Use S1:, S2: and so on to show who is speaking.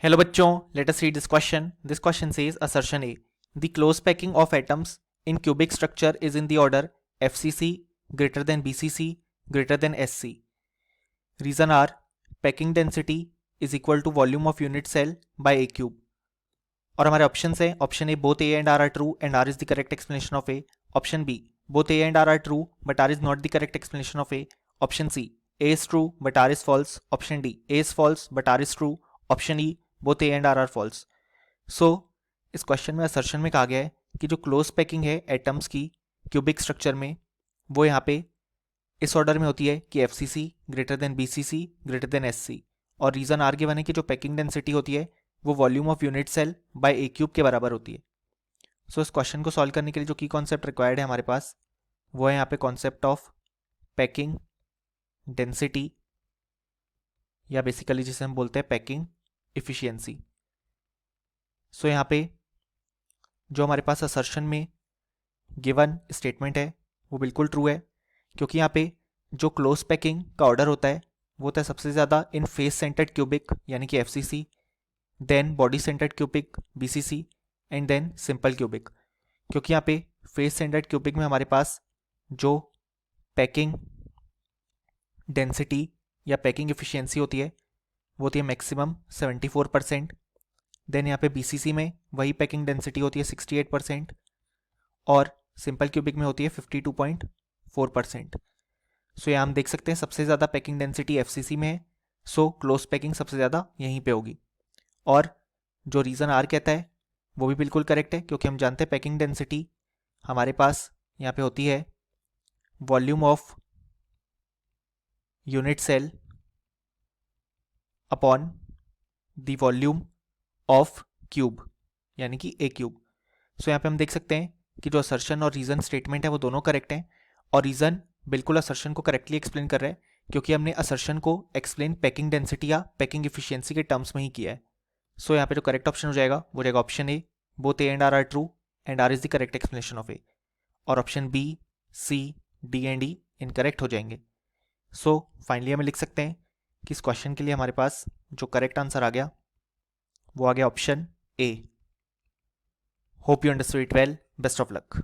S1: Hello बच्चों, let us read this question. This question says assertion A. The close packing of atoms in cubic structure is in the order FCC greater than BCC greater than SC. Reason are packing density is equal to volume of unit cell by A cube. और हमारे option है option A both A and R true and R is the correct explanation of A. Option B both A and R true but R is not the correct explanation of A. Option C A is true but R is false. Option D A is false but R is true. Option E both A and R false. So इस question में assertion में कहा गया है कि जो close packing है atoms की क्यूबिक स्ट्रक्चर में वो यहाँ पे इस ऑर्डर में होती है कि एफ सी सी ग्रेटर देन बी सी सी ग्रेटर देन एस सी. और रीजन आर गिवन है कि जो पैकिंग डेंसिटी होती है वो volume of unit cell by a cube के बराबर होती है. सो इस क्वेश्चन को सॉल्व करने के लिए जो की कॉन्सेप्ट रिक्वायर्ड है हमारे पास वो है यहाँ पे कॉन्सेप्ट ऑफ पैकिंग डेंसिटी या बेसिकली जिसे हम बोलते हैं पैकिंग इफिशियंसी. सो यहाँ पे जो हमारे पास असर्शन में गिवन स्टेटमेंट है वो बिल्कुल ट्रू है, क्योंकि यहाँ पे जो क्लोज पैकिंग का ऑर्डर होता है वो होता है सबसे ज़्यादा इन फेस सेंटर्ड क्यूबिक यानी कि FCC, then body centred cubic BCC and then simple cubic. क्योंकि यहाँ पे फेस सेंटर्ड क्यूबिक में हमारे पास जो पैकिंग डेंसिटी या पैकिंग इफिशियंसी होती है वो होती है मैक्सिमम 74%. देन यहाँ पे बीसीसी में वही पैकिंग डेंसिटी होती है 68% और सिंपल क्यूबिक में होती है 52.4%. सो यहाँ हम देख सकते हैं सबसे ज़्यादा पैकिंग डेंसिटी एफसीसी में है. सो क्लोज पैकिंग सबसे ज़्यादा यहीं पे होगी. और जो रीज़न आर कहता है वो भी बिल्कुल करेक्ट है, क्योंकि हम जानते हैं पैकिंग डेंसिटी हमारे पास यहाँ पे होती है volume of unit cell upon the volume of cube यानी कि ए क्यूब. सो यहाँ पे हम देख सकते हैं कि जो असर्शन और रीज़न स्टेटमेंट है वो दोनों करेक्ट हैं, और रीज़न बिल्कुल असर्शन को करेक्टली एक्सप्लेन कर रहा है, क्योंकि हमने असर्शन को एक्सप्लेन पैकिंग डेंसिटी या पैकिंग इफिशियंसी के टर्म्स में ही किया है. सो यहाँ पे जो करेक्ट ऑप्शन हो जाएगा वो हो जाएगा option A both A and R true and R is the correct explanation of A. और option B C D and E incorrect हो जाएंगे. सो फाइनली हमें लिख सकते हैं कि इस क्वेश्चन के लिए हमारे पास जो करेक्ट आंसर आ गया वो आ गया option A. Hope you understood it well. Best of luck.